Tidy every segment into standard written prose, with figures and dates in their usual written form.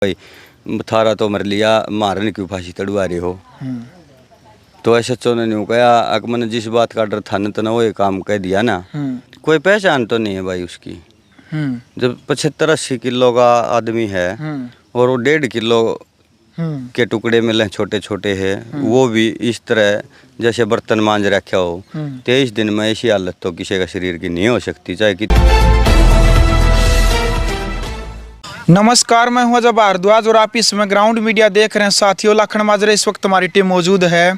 भाई थारा तो मर लिया, मारने क्यों फांसी तड़वा रहे हो। तो ऐसे ने न्यू कहा, अगर मैंने जिस बात का डर था न तो वो ये काम कह दिया ना, कोई पहचान तो नहीं है भाई उसकी। जब 75-80 किलो का आदमी है और वो 1.5 किलो के टुकड़े मिले छोटे छोटे है, वो भी इस तरह जैसे बर्तन मांज रखा हो। 23 दिन में ऐसी हालत तो किसी का शरीर की नहीं हो सकती, चाहे कि। नमस्कार, मैं हूं अजय भारद्वाज और आप इस समय ग्राउंड मीडिया देख रहे हैं। साथियों, लाखन माजरे इस वक्त हमारी टीम मौजूद है।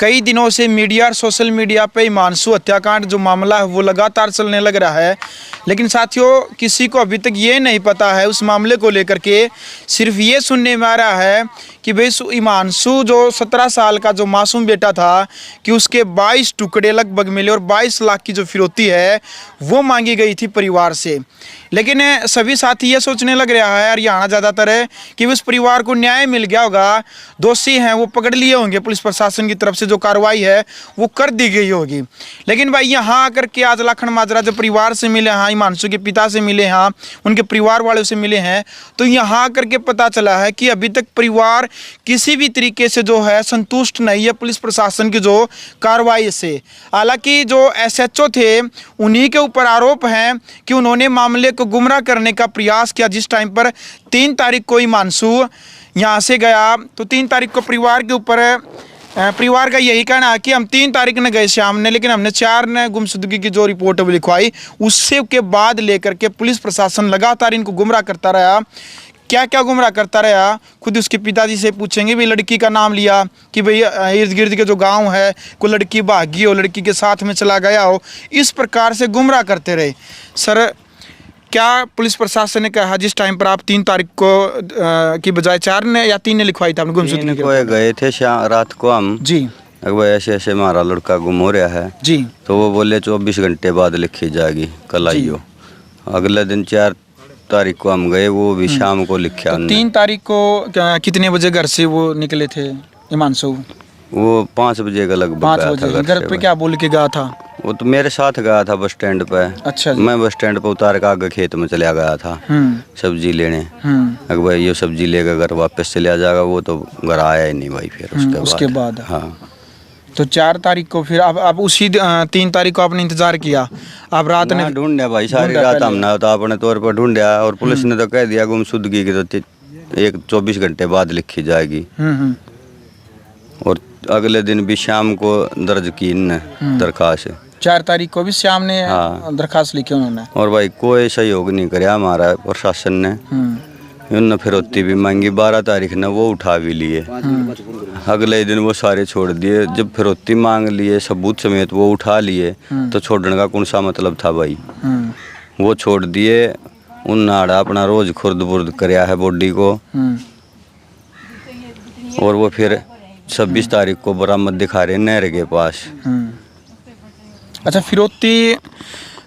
कई दिनों से मीडिया और सोशल मीडिया पे हिमांशु हत्याकांड जो मामला है वो लगातार चलने लग रहा है, लेकिन साथियों किसी को अभी तक ये नहीं पता है उस मामले को लेकर के। सिर्फ ये सुनने में आ रहा है कि भाई हिमांशु जो 17 साल का जो मासूम बेटा था कि उसके 22 टुकड़े लगभग मिले और 22 लाख की जो फिरौती है वो मांगी गई थी परिवार से। लेकिन सभी साथी ये सोचने लग रहा है, हरियाणा ज़्यादातर है, कि उस परिवार को न्याय मिल गया होगा, दोषी हैं वो पकड़ लिए होंगे, पुलिस प्रशासन की तरफ से जो कार्रवाई है वो कर दी गई होगी। लेकिन भाई यहाँ आकर के आज लाखन माजरा जो परिवार से मिले हैं, हिमांशु के पिता से मिले हैं, उनके परिवार वालों से मिले हैं, तो यहाँ आकर के पता चला है कि अभी तक परिवार किसी भी तरीके से जो है संतुष्ट नहीं है पुलिस प्रशासन की जो कार्रवाई से। हालांकि जो SHO थे उन्हीं के ऊपर आरोप हैं कि उन्होंने मामले को गुमराह करने का प्रयास किया। जिस टाइम पर 3 तारीख को हिमांशु यहाँ से गया तो 3 तारीख को परिवार का यही कहना है कि हम 3 तारीख ने गए शाम ने, लेकिन हमने 4 ने गुमशुदगी की जो रिपोर्ट है वो लिखवाई। उससे के बाद लेकर के पुलिस प्रशासन लगातार इनको गुमराह करता रहा। क्या क्या गुमराह करता रहा, खुद उसके पिताजी से पूछेंगे। भी लड़की का नाम लिया कि भाई इर्द गिर्द के जो गांव है कोई लड़की भागी हो, लड़की के साथ में चला गया हो, इस प्रकार से गुमराह करते रहे। सर, क्या पुलिस प्रशासन ने कहा जिस टाइम पर आप 3 तारीख को की बजाय 4 ने या 3 ने लिखवाई थी आपने गुमशुदगी? गए थे रात को हम जी, अगर ऐसे ऐसे हमारा लड़का गुम हो रहा है जी, तो वो बोले 24 घंटे बाद लिखी जाएगी, कल आइयो। अगले दिन 4 तारीख को हम गए, वो भी शाम को लिखा। तो 3 तारीख को कितने बजे घर से वो निकले थे हिमांशु? वो 5 बजे का लगभग। 5 बजे घर पे क्या बोल के गया था? वो तो मेरे साथ गया था बस स्टैंड पे। अच्छा जी। मैं बस स्टैंड पे उतार के आगे खेत में चला गया था सब्जी लेने। अगर भाई ये सब्जी लेकर घर वापस चला जाएगा, वो तो घर आया ही नहीं भाई। फिर उसके बाद हाँ, तो 4 तारीख को फिर आप उसी 3 तारीख को आपने इंतजार किया? आप रात ने ढूंढा भाई, सारी रात हमने तो अपने तौर पर ढूंढा और पुलिस ने तो कह दिया गुमशुदगी की तो 24 घंटे बाद लिखी जाएगी। और अगले दिन भी शाम को दर्ज की दरखास्त। 4 तारीख को भी शाम ने दरखास्त लिखी उन्होंने। और भाई कोई सहयोग नहीं कराया हमारा प्रशासन ने। उन्होंने फिरौती भी मांगी, 12 तारीख ने वो उठा भी लिए। अगले दिन वो सारे छोड़ दिए। जब फिरौती मांग लिए सबूत समेत वो उठा लिए तो छोड़ने का कौन सा मतलब था भाई? वो छोड़ दिए। उन नाड़ा अपना रोज खुर्द बुर्द कराया है बॉडी को। और वो फिर 26 तारीख को बरामद दिखा रहे नहर के पास। अच्छा, फिरौती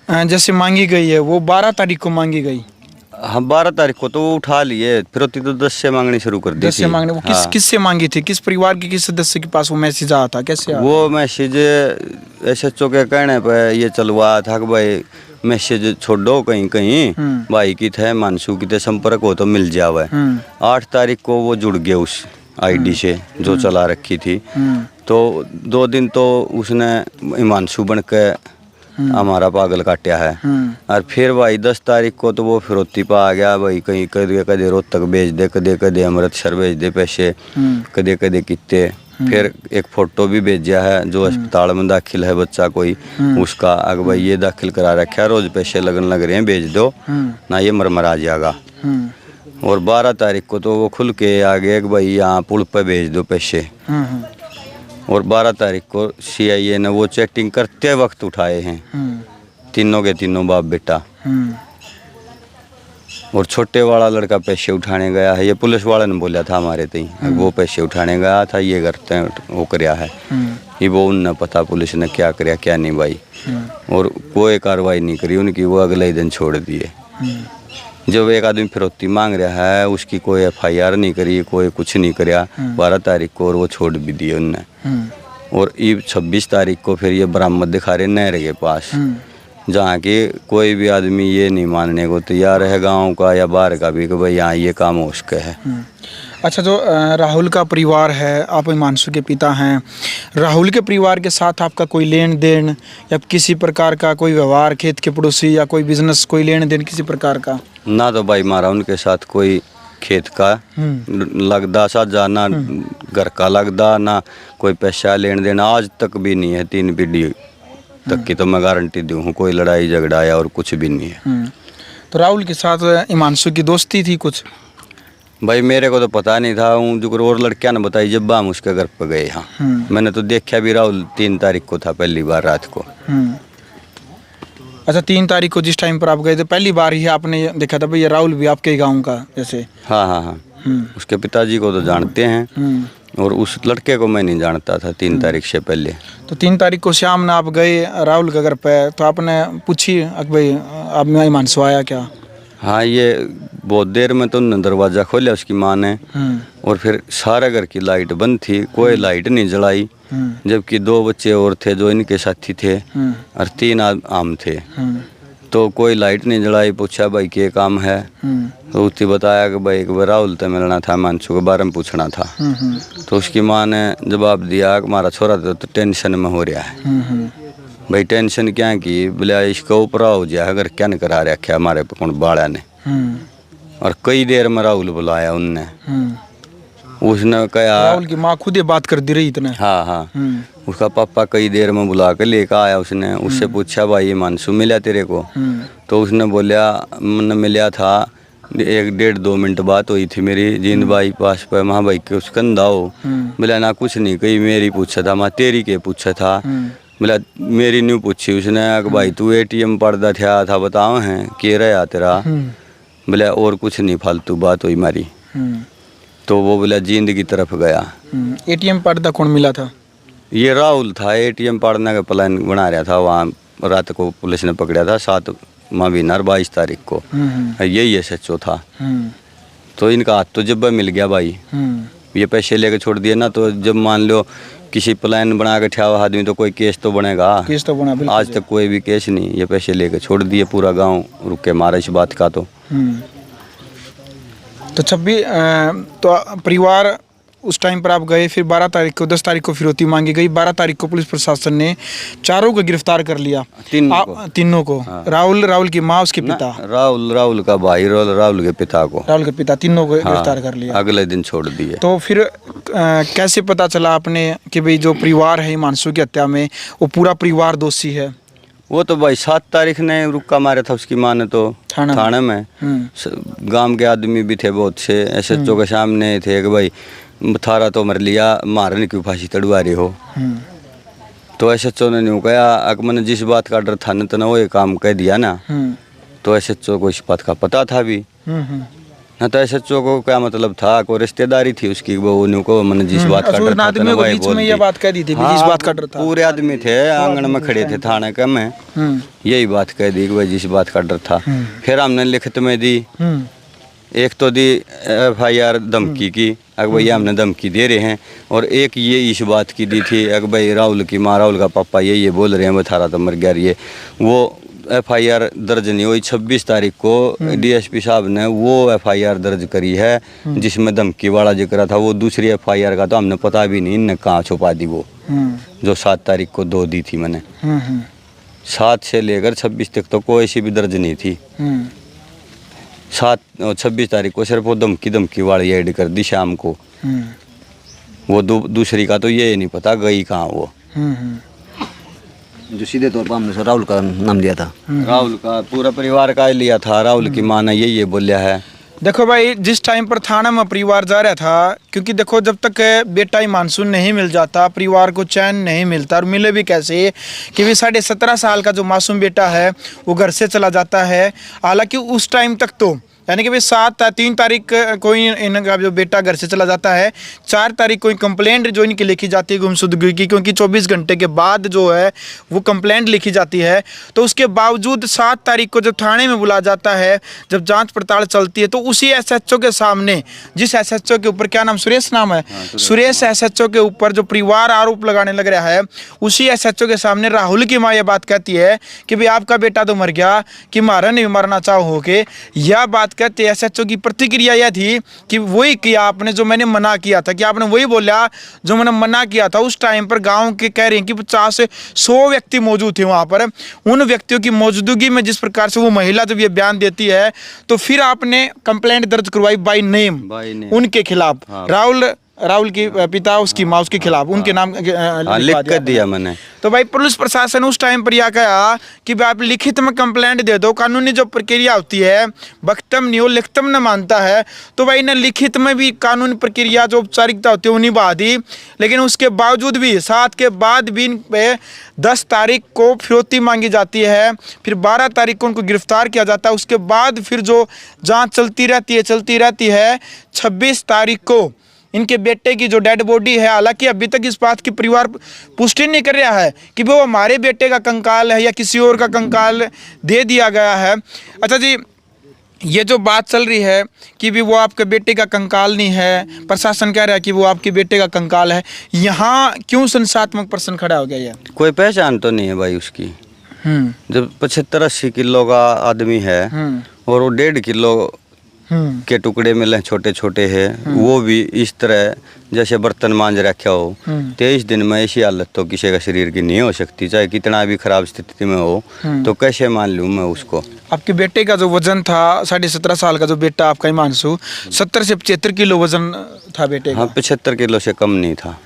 जैसे मांगी गई है वो 12 तारीख को मांगी गई? हाँ, 12 तारीख को तो वो उठा लिए। फिरौती तो 10 से मांगनी शुरू कर दी। 10 से मांगने वो किस से मांगी थी? किस परिवार के किस सदस्य के पास वो मैसेज आया था? कैसे आया? वो मैसेज SHO के कहने पे ये चलवा था कि भाई मैसेज छोड़ो कहीं कहीं, भाई की थे हिमांशु की थे संपर्क हो तो मिल जावे। 8 तारीख को वो जुड़ गया उस ID से जो चला रखी थी। तो 2 दिन तो उसने हिमांशु बन के हमारा पागल काटा है। और फिर भाई 10 तारीख को तो वो फिरौती पा आ गया भाई, कहीं कदे कदे रोहतक भेज दे, कदे कदे अमृतसर भेज दे पैसे, कदे कदे कितने। फिर एक फोटो भी भेजा है जो अस्पताल में दाखिल है बच्चा कोई, उसका अगर भाई ये दाखिल करा रखा है, रोज पैसे लगन लग रहे हैं, भेज दो ना ये मरमरा जाएगा। और 12 तारीख को तो वो खुल के आ गए कि भाई यहाँ पुल पे भेज दो पैसे। और 12 तारीख को CIA ने वो चैटिंग करते वक्त उठाए हैं तीनों के तीनों बाप बेटा। और छोटे वाला लड़का पैसे उठाने गया है, ये पुलिस वाले ने बोला था हमारे तई, वो पैसे उठाने गया था, ये करते हैं वो कराया है। ये वो उन्हें पता पुलिस ने क्या कराया क्या नहीं भाई। और कोई कार्रवाई नहीं करी उनकी, वो अगले दिन छोड़ दिए। जब एक आदमी फिरौती मांग रहा है उसकी कोई FIR नहीं करी, कोई कुछ नहीं कराया 12 तारीख को, और वो छोड़ भी दिए उनने। और ये 26 तारीख को फिर ये बरामद दिखा रहे नहर के पास। जहाँ की कोई भी आदमी ये नहीं मानने को तैयार है, गांव का या बाहर का भी, कि भाई यहाँ ये काम हो उसका है। अच्छा, जो राहुल का परिवार है, आप हिमांशु के पिता हैं, राहुल के परिवार के साथ आपका कोई लेन देन या किसी प्रकार का कोई व्यवहार, खेत के पड़ोसी या कोई बिजनेस, कोई लेन देन किसी प्रकार का? ना तो भाई मारा उनके साथ कोई खेत का लगदा साझा, ना घर का लगदा, ना कोई पैसा लेन देना, आज तक भी नहीं है। 3 पीढ़ी तक की तो मैं गारंटी दूँ हूँ, कोई लड़ाई झगड़ा या और कुछ भी नहीं है। तो राहुल के साथ हिमांशु की दोस्ती थी कुछ? भाई मेरे को तो पता नहीं था, जो और लड़कियां ने बताई जब हम उसके घर पर गए। हाँ, मैंने तो देखा भी, राहुल 3 तारीख को था पहली बार रात को। अच्छा, 3 तारीख को जिस टाइम पर आप गए थे, पहली बार ही आपने देखा था भाई ये राहुल भी आपके ही गाँव का जैसे? हाँ हाँ हाँ, उसके पिताजी को तो जानते हैं और उस लड़के को मैं नहीं जानता था 3 तारीख से पहले। तो 3 तारीख को शाम में आप गए राहुल के घर पे, तो आपने पूछी भाई आप में हिमांशु आया क्या? हाँ, ये बहुत देर में तो उन्होंने दरवाज़ा खोला उसकी माँ ने, और फिर सारे घर की लाइट बंद थी, कोई लाइट नहीं जलाई, जबकि 2 बच्चे और थे जो इनके साथी थे और 3 आम थे। तो कोई लाइट नहीं जलाई। पूछा भाई क्या काम है, तो उसने बताया कि भाई एक बार राहुल से मिलना था, हिमांशु के बारे में पूछना था। तो उसकी माँ ने जवाब दिया कि हमारा छोरा तो टेंशन में हो रहा है। भाई टेंशन क्या की, बोले इसका ऊपरा हो जाए, अगर क्या न करा रखा हमारे कौन बाड़ा ने। और कई देर में राहुल बुलाया उनने, उसने कहा, राहुल की माँ खुद ही बात कर दी रही इतने? हाँ हाँ, उसका पापा कई देर में बुला कर लेकर आया। उसने उससे पूछा भाई हिमांशु मिला तेरे को? तो उसने बोलिया मैंने मिला था, 1-1.5-2 मिनट बात हुई थी मेरी जींद भाई पास पे। माँ भाई के उस कंधा हो? बोला ना कुछ नहीं, कहीं मेरी पूछा था, माँ तेरी के पूछा था। बोला मेरी नहीं पूछी उसने, कि भाई तू ATM पढ़ता था बताओ हैं के रहा तेरा? बोला और कुछ नहीं, फालतू बात हुई हमारी। तो वो बोला जींद की तरफ गया। ATM पढ़ता कौन मिला था? ये राहुल था, ATM पढ़ने का प्लान बना रहा था। वहाँ रात को पुलिस ने पकड़ा था 7 महीना 22 तारीख को। यही SHO था। तो इनका हाथ तो जब मिल गया भाई, ये पैसे लेके छोड़ दिए ना, तो जब मान लो किसी प्लान बना के ठा आदमी तो कोई केस तो बनेगा। केस तो बना, आज तक कोई भी केस नहीं, ये पैसे लेके छोड़ दिए, पूरा गांव रुक के मारा इस बात का। तो 26 तो परिवार उस टाइम पर आप गए, फिर 12 तारीख को 10 तारीख को फिरौती मांगी गई, 12 तारीख को पुलिस प्रशासन ने चारों को गिरफ्तार कर लिया। तीनों को? हाँ। राहुल की माँ, उसके पिता? राहुल का भाई, राहुल के पिता को, राहुल के पिता, तीनों को गिरफ्तार कर लिया। अगले दिन छोड़ दिए। तो फिर कैसे पता चला आपने कि भाई जो परिवार है हिमांशु की हत्या में वो पूरा परिवार दोषी है? वो तो भाई 7 तारीख ने रुक्का मारा था उसकी माँ ने, तो थाने में गांव के आदमी भी थे बहुत से, SHO के सामने थे कि भाई थारा तो मर लिया, मारने की फांसी तड़वा रहे हो। तो SHO ने नहीं कहा, अगर मैंने जिस बात का डर था न तो वो ये काम कह दिया ना, तो SHO को इस बात का पता था भी ना। तो SHO को क्या मतलब था, कोई रिश्तेदारी थी उसकी, वो को मैंने जिस बात का डर था ना वही बोल दी। ये बात कह दी थी, जिस बात का डर था। पूरे आदमी थे आंगन में खड़े थे थाने के में, यही बात कह दी कि भाई जिस बात का डर था। फिर हमने लिखित में दी, एक तो दी FIR धमकी की, अगर भैया हमने धमकी दे रहे हैं, और एक ये इस बात की दी थी अगर भाई राहुल की माँ, राहुल का पापा ये बोल रहे हैं बथारा तो मर गया। ये वो FIR दर्ज नहीं हुई। 26 तारीख को DSP साहब ने वो FIR दर्ज करी है जिसमें धमकी वाला जिक्र था। वो दूसरी FIR का तो हमने पता भी नहीं इनने कहाँ छुपा दी, वो जो 7 तारीख को 2 दी थी मैंने। 7 से लेकर 26 तक तो कोई सी भी दर्ज नहीं थी। 26 तारीख को सिर्फ वो धमकी वाली ऐड कर दी शाम को। वो दूसरी का तो ये नहीं पता गई कहाँ वो। जो सीधे तौर पर हमने राहुल का नाम दिया था, राहुल का पूरा परिवार का लिया था। राहुल की माँ ने ये बोलिया है। देखो भाई, जिस टाइम पर थाना में परिवार जा रहा था, क्योंकि देखो जब तक बेटा हिमांशु नहीं मिल जाता परिवार को चैन नहीं मिलता, और मिले भी कैसे कि भी 17.5 साल का जो मासूम बेटा है वो घर से चला जाता है। हालांकि उस टाइम तक तो यानी कि भाई 3 तारीख को इनका जो बेटा घर से चला जाता है, 4 तारीख को कंप्लेंट जो इनकी लिखी जाती है गुमशुदगी की, क्योंकि 24 घंटे के बाद जो है वो कंप्लेंट लिखी जाती है। तो उसके बावजूद 7 तारीख को जब थाने में बुलाया जाता है, जब जांच पड़ताल चलती है, तो उसी एसएचओ के सामने, जिस एसएचओ के ऊपर, क्या नाम, सुरेश नाम है, सुरेश एसएचओ के ऊपर जो परिवार आरोप लगाने लग रहा है, उसी एसएचओ के सामने राहुल की माँ ये बात कहती है कि भाई आपका बेटा तो मर गया, कि मारा नहीं मरना चाहो होके। यह बात कहते एसएचओ की प्रतिक्रिया यह थी कि वही किया आपने जो मैंने मना किया था, कि आपने वही बोला जो मैंने मना किया था। उस टाइम पर गांव के कह रहे हैं कि 50 से 100 व्यक्ति मौजूद थे वहां पर। उन व्यक्तियों की मौजूदगी में जिस प्रकार से वो महिला जब ये बयान देती है, तो फिर आपने कंप्लेंट दर्ज करवाई बाय नेम उनके खिलाफ। हाँ। राहुल की पिता, उसकी माँ, उसके खिलाफ उनके नाम लिख कर दिया मैंने। तो भाई पुलिस प्रशासन उस टाइम पर यह कहा कि भाई आप लिखित में कंप्लेंट दे दो, कानूनी जो प्रक्रिया होती है वक्तम नहीं हो लिखितम न मानता है। तो भाई ने लिखित में भी कानूनी प्रक्रिया जो औपचारिकता होती है वो निभा दी, लेकिन उसके बावजूद भी 7 के बाद भी इन पे 10 तारीख को फिरौती मांगी जाती है, फिर 12 तारीख को उनको गिरफ्तार किया जाता है। उसके बाद फिर जो जाँच चलती रहती है 26 तारीख को इनके बेटे की जो डेड बॉडी है, हालांकि अभी तक इस बात की परिवार पुष्टि नहीं कर रहा है कि वो हमारे बेटे का कंकाल है या किसी और का कंकाल दे दिया गया है। अच्छा जी, ये जो बात चल रही है कि भी वो आपके बेटे का कंकाल नहीं है, प्रशासन कह रहा है कि वो आपके बेटे का कंकाल है, यहाँ क्यों संशयात्मक प्रश्न खड़ा हो गया? ये कोई पहचान तो नहीं है भाई उसकी। जब 75-80 किलो का आदमी है और वो 1.5 किलो के टुकड़े मिले छोटे छोटे हैं, वो भी इस तरह जैसे बर्तन मांज रखा हो। 23 दिन में ऐसी हालत तो किसी का शरीर की नहीं हो सकती, चाहे कितना भी खराब स्थिति में हो। तो कैसे मान लूँ मैं उसको? आपके बेटे का जो वजन था, 17.5 साल का जो बेटा आपका हिमांशु, 70 से 75 किलो वजन था बेटे का। हाँ, 75 किलो से कम नहीं था।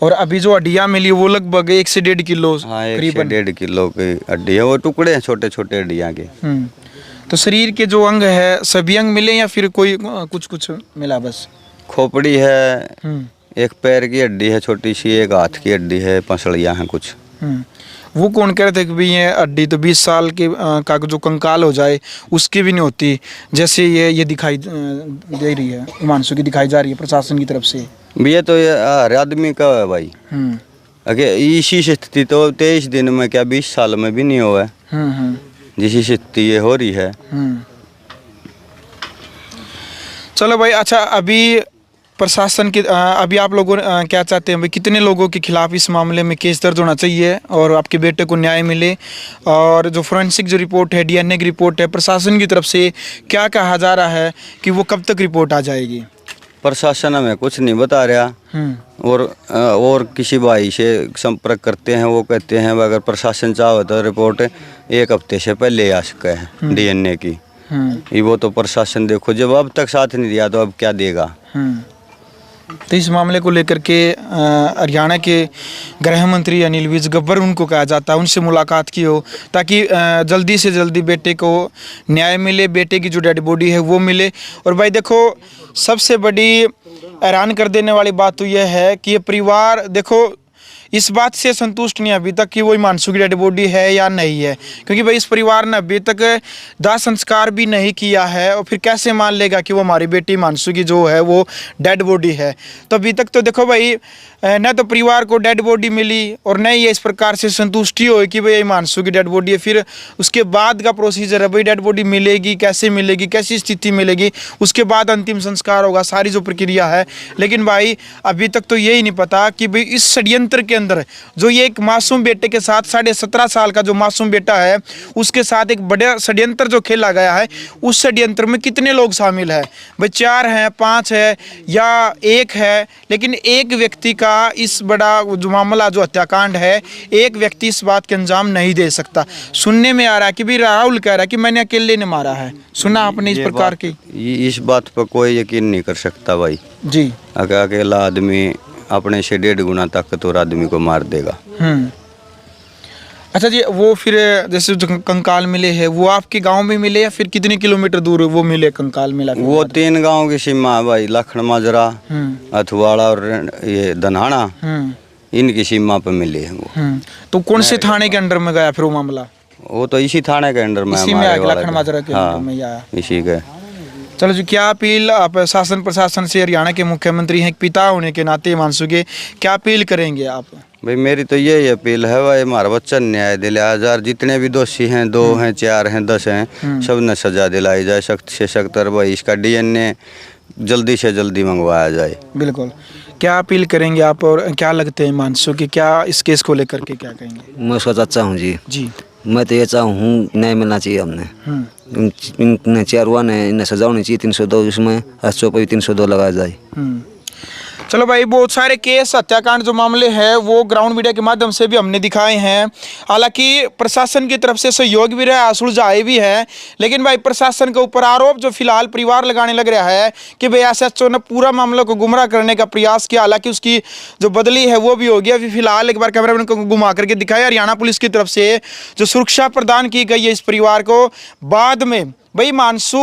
और अभी जो हड्डियाँ मिली वो लगभग 1 से 1.5 किलो। हाँ, 1 से 1.5 किलो की हड्डी है, वो टुकड़े हैं छोटे छोटे हड्डियाँ के। तो शरीर के जो अंग है सभी अंग मिले या फिर कोई कुछ मिला? बस खोपड़ी है, एक पैर की हड्डी है छोटी सी, एक हाथ की हड्डी है, पसलियाँ हैं कुछ। वो कौन कह रहे थे कि भाई ये हड्डी तो 20 साल के का जो कंकाल हो जाए उसकी भी नहीं होती, जैसे ये दिखाई दे रही है, हिमांशु की दिखाई जा रही है प्रशासन की तरफ से। भैया तो ये हर आदमी का है भाई। अगर इसी स्थिति तो 23 दिन में क्या 20 साल में भी नहीं हुआ है जिस स्थिति ये हो रही है। चलो भाई, अच्छा अभी प्रशासन की अभी आप लोगों क्या चाहते हैं भाई, कितने लोगों के खिलाफ इस मामले में केस दर्ज होना चाहिए और आपके बेटे को न्याय मिले? और जो फोरेंसिक जो रिपोर्ट है, डीएनए की रिपोर्ट है, प्रशासन की तरफ से क्या कहा जा रहा है कि वो कब तक रिपोर्ट आ जाएगी? प्रशासन हमें कुछ नहीं बता रहा। और किसी भाई से संपर्क करते हैं, वो कहते हैं अगर प्रशासन चाहे तो रिपोर्ट 1 हफ्ते से पहले आ सके है डीएनए की। ये वो तो प्रशासन देखो, जब अब तक साथ नहीं दिया तो अब क्या देगा? तो इस मामले को लेकर के हरियाणा के गृह मंत्री अनिल विज गब्बर उनको कहा जाता है उनसे मुलाकात की हो, ताकि जल्दी से जल्दी बेटे को न्याय मिले, बेटे की जो डेड बॉडी है वो मिले। और भाई देखो, सबसे बड़ी हैरान कर देने वाली बात तो यह है कि ये परिवार देखो इस बात से संतुष्ट नहीं अभी तक कि वो हिमांशु की डेड बॉडी है या नहीं है, क्योंकि भाई इस परिवार ने अभी तक दाह संस्कार भी नहीं किया है और फिर कैसे मान लेगा कि वो हमारी बेटी हिमांशु की जो है वो डेड बॉडी है। तो अभी तक तो देखो भाई, न तो परिवार को डेड बॉडी मिली और न ही इस प्रकार से संतुष्टि हो कि भाई हिमांशु की डेड बॉडी है। फिर उसके बाद का प्रोसीजर है भाई, डेड बॉडी मिलेगी कैसे मिलेगी, कैसी स्थिति मिलेगी, उसके बाद अंतिम संस्कार होगा, सारी जो प्रक्रिया है। लेकिन भाई अभी तक तो यही नहीं पता कि भाई इस षड्यंत्र के अंदर जो ये एक मासूम बेटे के साथ 17.5 साल का जो मासूम बेटा है उसके साथ एक बड़ा षड्यंत्र जो खेला गया है, उस षड्यंत्र में कितने लोग शामिल है भाई? 4 हैं, 5 है या 1 है, लेकिन एक व्यक्ति का इस बड़ा जो मामला जो हत्याकांड है, एक व्यक्ति इस बात के अंजाम नहीं दे सकता। सुनने में आ रहा है कि भी राहुल कह रहा है कि मैंने अकेले ने मारा है। सुना आपने इस प्रकार की? इस बात पर कोई यकीन नहीं कर सकता भाई जी। अगर अकेला आदमी अपने से 1.5 गुना ताकतवर आदमी को मार देगा। अच्छा जी, वो फिर जैसे जो कंकाल मिले हैं वो आपके गांव में मिले या फिर कितने किलोमीटर दूर वो मिले कंकाल मिला? वो 3 गांव की सीमा है भाई, लखन माजरा, अथवाड़ा और ये धनाना, इनकी सीमा पर मिले हैं वो। तो कौन से थाने के अंडर में गया फिर वो मामला? वो तो इसी थाने के अंडर में इसी में हमारे आया, वाला लखन का। माजरा के हाँ, अंडर में ही आया। इसी के। चलो जी, क्या अपील आप शासन प्रशासन से, हरियाणा के मुख्यमंत्री हैं, पिता होने के नाते हिमांशु के, क्या अपील करेंगे आप? भाई मेरी तो यही अपील है, भाई हमारा बच्चा न्याय दिलाया जाए। जितने भी दोषी हैं, 2 हैं, 4 हैं, 10 हैं, सब ने सजा दिलाई जाए सख्त से सख्त। और भाई इसका DNA जल्दी से जल्दी मंगवाया जाए। बिल्कुल। क्या अपील करेंगे आप और क्या लगते हैं हिमांशु की, क्या इस केस को लेकर के क्या कहेंगे? मैं उसका चाचा हूँ जी। जी। मैं तो ये चाहूँ न्याय मिलना चाहिए हमने। इन 4 हुआ ने इन्हें सजा होनी चाहिए 302, इसमें हादसों पर भी 302 लगाया जाए। चलो भाई, बहुत सारे केस हत्याकांड जो मामले हैं वो ग्राउंड मीडिया के माध्यम से भी हमने दिखाए हैं। हालांकि प्रशासन की तरफ से सहयोग भी रहा, सुलझाए भी है, लेकिन भाई प्रशासन के ऊपर आरोप जो फिलहाल परिवार लगाने लग रहा है कि भाई SHO ने पूरा मामले को गुमराह करने का प्रयास किया। हालांकि उसकी जो बदली है वो भी हो गई। अभी फिलहाल एक बार कैमरामैन को घुमा करके दिखाया, हरियाणा पुलिस की तरफ से जो सुरक्षा प्रदान की गई है इस परिवार को, बाद में भाई हिमांशु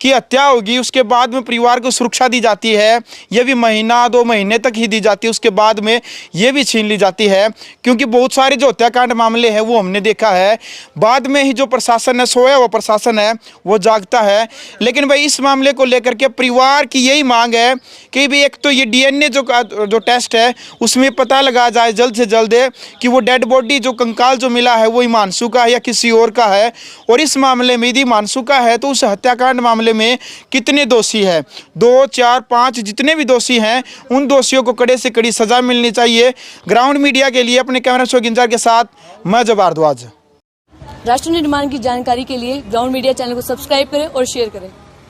की हत्या होगी उसके बाद में परिवार को सुरक्षा दी जाती है। ये भी महीना 2 महीने तक ही दी जाती है, उसके बाद में ये भी छीन ली जाती है। क्योंकि बहुत सारे जो हत्याकांड मामले हैं वो हमने देखा है, बाद में ही जो प्रशासन है, सोया हुआ प्रशासन है, वो जागता है। लेकिन भाई इस मामले को लेकर के परिवार की यही मांग है कि भाई एक तो ये DNA जो टेस्ट है उसमें पता लगाया जाए जल्द से जल्द कि वो डेड बॉडी जो कंकाल जो मिला है वो हिमांशु का है या किसी और का है। और इस मामले में यदि हिमांशु का है तो उस हत्याकांड मामले में कितने दोषी हैं, 2, 4, 5 जितने भी दोषी हैं, उन दोषियों को कड़े से कड़ी सजा मिलनी चाहिए। ग्राउंड मीडिया के लिए अपने कैमरा शो गिंजार के साथ मैं जबारद्वाज। राष्ट्र निर्माण की जानकारी के लिए ग्राउंड मीडिया चैनल को सब्सक्राइब करें और शेयर करें।